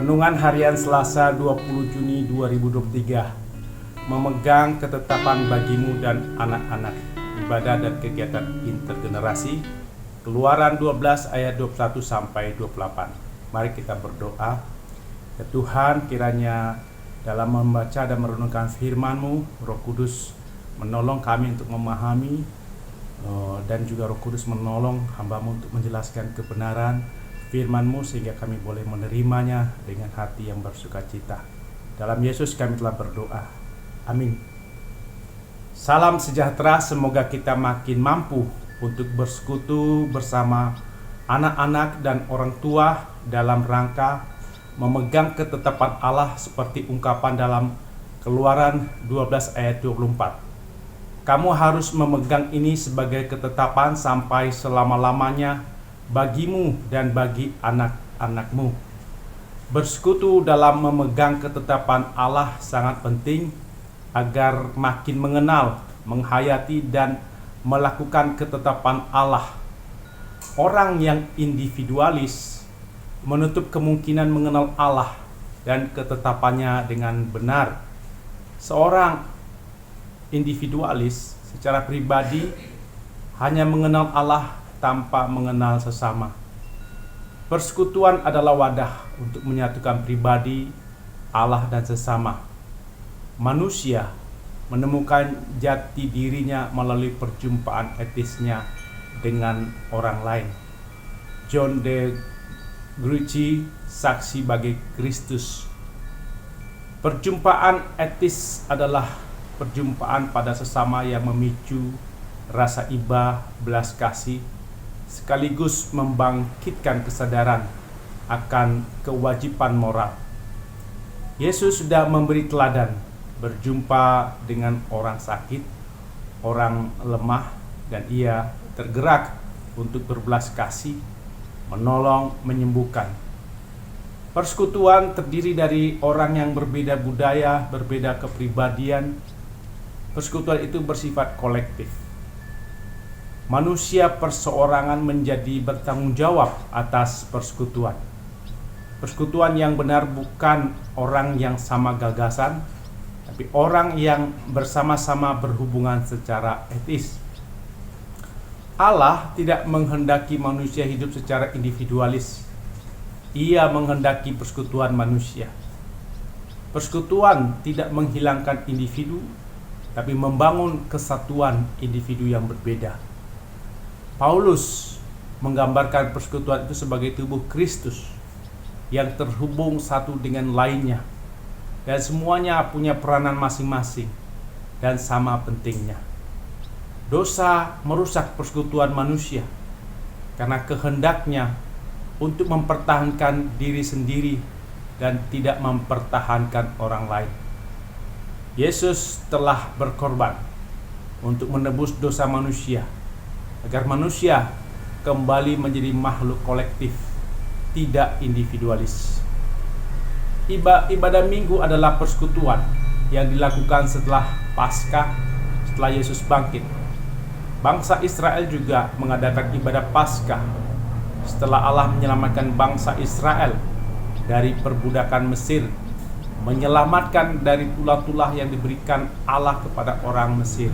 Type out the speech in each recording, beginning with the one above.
Renungan Harian Selasa 20 Juni 2023. Memegang ketetapan bagimu dan anak-anak. Ibadah dan kegiatan intergenerasi. Keluaran 12 ayat 21 sampai 28. Mari kita berdoa. Ya Tuhan, kiranya dalam membaca dan merenungkan firman-Mu, Roh Kudus menolong kami untuk memahami, dan juga Roh Kudus menolong hamba-Mu untuk menjelaskan kebenaran firman-Mu sehingga kami boleh menerimanya dengan hati yang bersukacita. Dalam Yesus kami telah berdoa. Amin. Salam sejahtera, semoga kita makin mampu untuk bersekutu bersama anak-anak dan orang tua dalam rangka memegang ketetapan Allah seperti ungkapan dalam Keluaran 12 ayat 24. Kamu harus memegang ini sebagai ketetapan sampai selama-lamanya bagimu dan bagi anak-anakmu. Bersekutu dalam memegang ketetapan Allah sangat penting agar makin mengenal, menghayati dan melakukan ketetapan Allah. Orang yang individualis menutup kemungkinan mengenal Allah dan ketetapannya dengan benar. Seorang individualis secara pribadi hanya mengenal Allah tanpa mengenal sesama. Persekutuan adalah wadah untuk menyatukan pribadi, Allah dan sesama. Manusia menemukan jati dirinya melalui perjumpaan etisnya dengan orang lain. John de Gruchy, saksi bagi Kristus. Perjumpaan etis adalah perjumpaan pada sesama yang memicu rasa iba, belas kasih, sekaligus membangkitkan kesadaran akan kewajiban moral. Yesus sudah memberi teladan berjumpa dengan orang sakit, orang lemah, dan ia tergerak untuk berbelas kasih, menolong, menyembuhkan. Persekutuan terdiri dari orang yang berbeda budaya, berbeda kepribadian. Persekutuan itu bersifat kolektif. Manusia perseorangan menjadi bertanggung jawab atas persekutuan. Persekutuan yang benar bukan orang yang sama gagasan, tapi orang yang bersama-sama berhubungan secara etis. Allah tidak menghendaki manusia hidup secara individualis. Ia menghendaki persekutuan manusia. Persekutuan tidak menghilangkan individu, tapi membangun kesatuan individu yang berbeda. Paulus menggambarkan persekutuan itu sebagai tubuh Kristus yang terhubung satu dengan lainnya, dan semuanya punya peranan masing-masing dan sama pentingnya. Dosa merusak persekutuan manusia karena kehendaknya untuk mempertahankan diri sendiri dan tidak mempertahankan orang lain. Yesus telah berkorban untuk menebus dosa manusia agar manusia kembali menjadi makhluk kolektif, tidak individualis. Ibadah Minggu adalah persekutuan yang dilakukan setelah Paskah, setelah Yesus bangkit. Bangsa Israel juga mengadakan ibadah Paskah setelah Allah menyelamatkan bangsa Israel dari perbudakan Mesir, menyelamatkan dari tulah-tulah yang diberikan Allah kepada orang Mesir.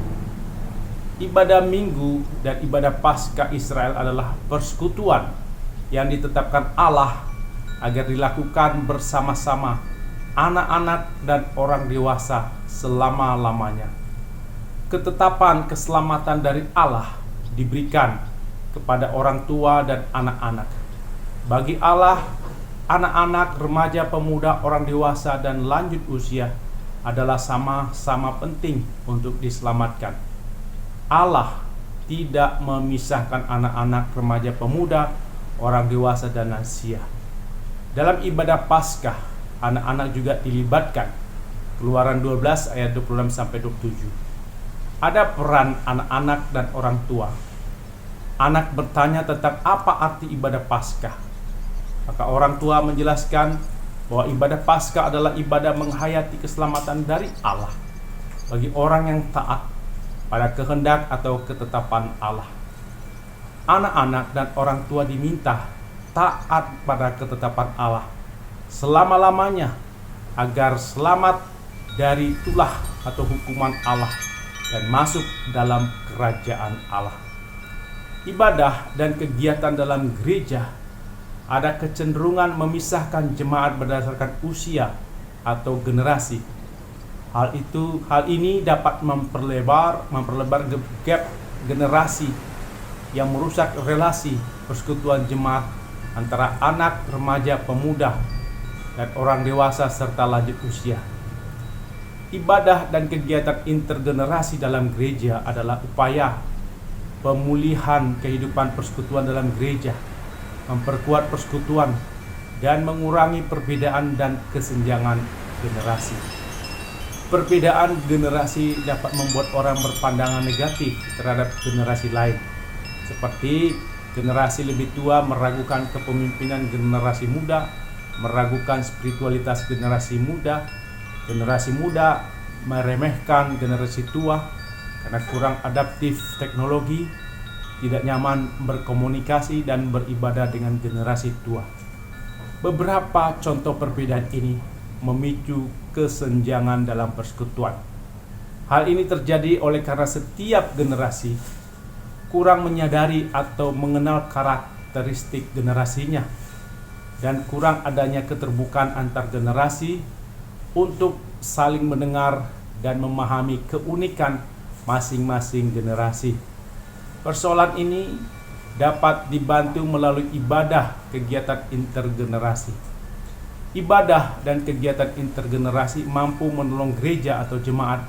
Ibadah Minggu dan ibadah Paskah Israel adalah persekutuan yang ditetapkan Allah agar dilakukan bersama-sama anak-anak dan orang dewasa selama-lamanya. Ketetapan keselamatan dari Allah diberikan kepada orang tua dan anak-anak. Bagi Allah, anak-anak, remaja, pemuda, orang dewasa, dan lanjut usia adalah sama-sama penting untuk diselamatkan. Allah tidak memisahkan anak-anak, remaja, pemuda, orang dewasa, dan lansia. Dalam ibadah Paskah, anak-anak juga dilibatkan. Keluaran 12 ayat 26-27. Ada peran anak-anak dan orang tua. Anak bertanya tentang apa arti ibadah Paskah. Maka orang tua menjelaskan bahwa ibadah Paskah adalah ibadah menghayati keselamatan dari Allah bagi orang yang taat pada kehendak atau ketetapan Allah. Anak-anak dan orang tua diminta taat pada ketetapan Allah selama-lamanya agar selamat dari tulah atau hukuman Allah dan masuk dalam kerajaan Allah. Ibadah dan kegiatan dalam gereja ada kecenderungan memisahkan jemaat berdasarkan usia atau generasi. Hal ini dapat memperlebar gap generasi yang merusak relasi persekutuan jemaat antara anak, remaja, pemuda, dan orang dewasa serta lanjut usia. Ibadah dan kegiatan intergenerasi dalam gereja adalah upaya pemulihan kehidupan persekutuan dalam gereja, memperkuat persekutuan, dan mengurangi perbedaan dan kesenjangan generasi. Perbedaan generasi dapat membuat orang berpandangan negatif terhadap generasi lain, seperti generasi lebih tua meragukan kepemimpinan generasi muda, meragukan spiritualitas generasi muda meremehkan generasi tua karena kurang adaptif teknologi, tidak nyaman berkomunikasi dan beribadah dengan generasi tua. Beberapa contoh perbedaan ini memicu kesenjangan dalam persekutuan. Hal ini terjadi oleh karena setiap generasi kurang menyadari atau mengenal karakteristik generasinya dan kurang adanya keterbukaan antar generasi untuk saling mendengar dan memahami keunikan masing-masing generasi. Persoalan ini dapat dibantu melalui ibadah kegiatan intergenerasi. Ibadah dan kegiatan intergenerasi mampu menolong gereja atau jemaat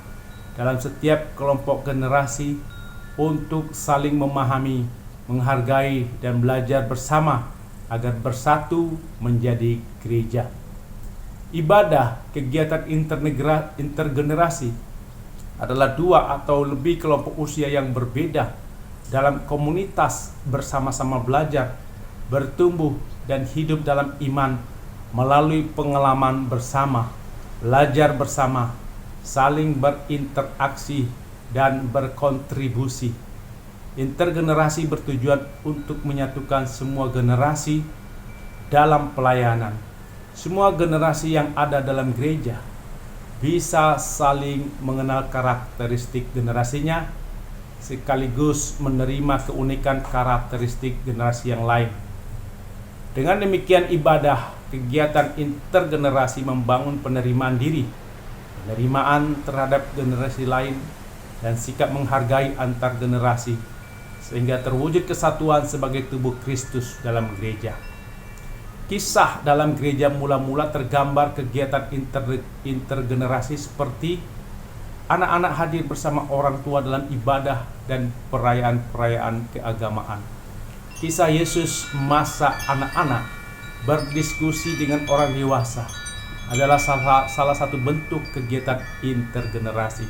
dalam setiap kelompok generasi untuk saling memahami, menghargai, dan belajar bersama agar bersatu menjadi gereja. Ibadah kegiatan intergenerasi adalah dua atau lebih kelompok usia yang berbeda dalam komunitas bersama-sama belajar, bertumbuh, dan hidup dalam iman melalui pengalaman bersama, belajar bersama, saling berinteraksi, dan berkontribusi. Intergenerasi bertujuan untuk menyatukan semua generasi dalam pelayanan. Semua generasi yang ada dalam gereja bisa saling mengenal karakteristik generasinya, sekaligus menerima keunikan karakteristik generasi yang lain. Dengan demikian, ibadah kegiatan intergenerasi membangun penerimaan diri, penerimaan terhadap generasi lain, dan sikap menghargai antar generasi, sehingga terwujud kesatuan sebagai tubuh Kristus dalam gereja. Kisah dalam gereja mula-mula tergambar kegiatan intergenerasi seperti anak-anak hadir bersama orang tua dalam ibadah dan perayaan-perayaan keagamaan. Kisah Yesus masa anak-anak berdiskusi dengan orang dewasa adalah salah satu bentuk kegiatan intergenerasi.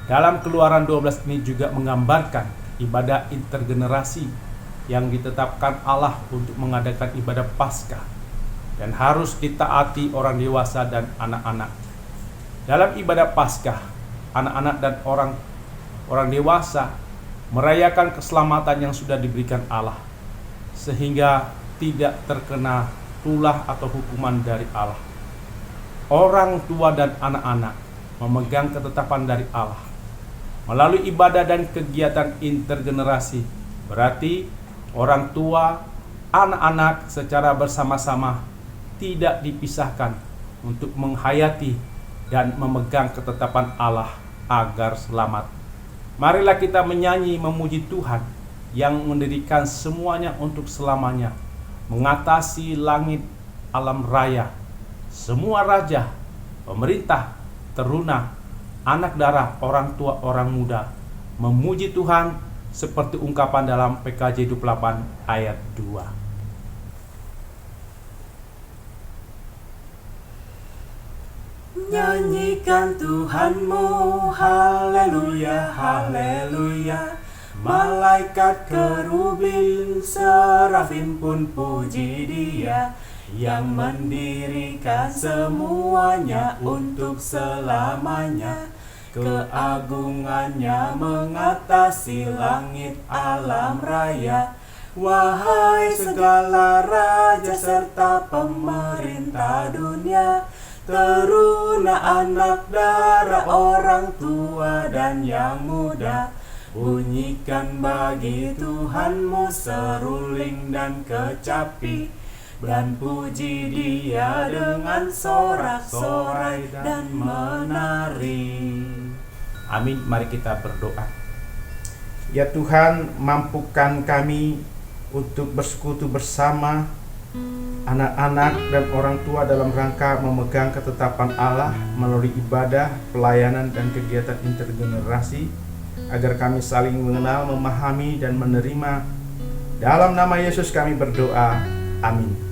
Dalam Keluaran 12 ini juga menggambarkan ibadah intergenerasi yang ditetapkan Allah untuk mengadakan ibadah Paskah dan harus ditaati orang dewasa dan anak-anak. Dalam ibadah Paskah, anak-anak dan orang dewasa merayakan keselamatan yang sudah diberikan Allah, sehingga tidak terkena tulah atau hukuman dari Allah. Orang tua dan anak-anak memegang ketetapan dari Allah. Melalui ibadah dan kegiatan intergenerasi, berarti orang tua, anak-anak secara bersama-sama tidak dipisahkan untuk menghayati dan memegang ketetapan Allah agar selamat. Marilah kita menyanyi memuji Tuhan yang mendirikan semuanya untuk selamanya, mengatasi langit alam raya, semua raja, pemerintah, teruna, anak darah, orang tua, orang muda, memuji Tuhan seperti ungkapan dalam PKJ 28 ayat 2. Nyanyikan Tuhanmu, haleluya, haleluya. Malaikat kerubin, serafim pun puji Dia, yang mendirikan semuanya untuk selamanya. Keagungannya mengatasi langit alam raya, Wahai segala raja serta pemerintah dunia, teruna anak darah, orang tua dan yang muda, bunyikan bagi Tuhanmu seruling dan kecapi, dan puji Dia dengan sorak-sorai dan menari. Amin. Mari kita berdoa. Ya Tuhan, mampukan kami untuk bersekutu bersama anak-anak dan orang tua dalam rangka memegang ketetapan Allah melalui ibadah, pelayanan, dan kegiatan intergenerasi, agar kami saling mengenal, memahami, dan menerima. Dalam nama Yesus kami berdoa. Amin.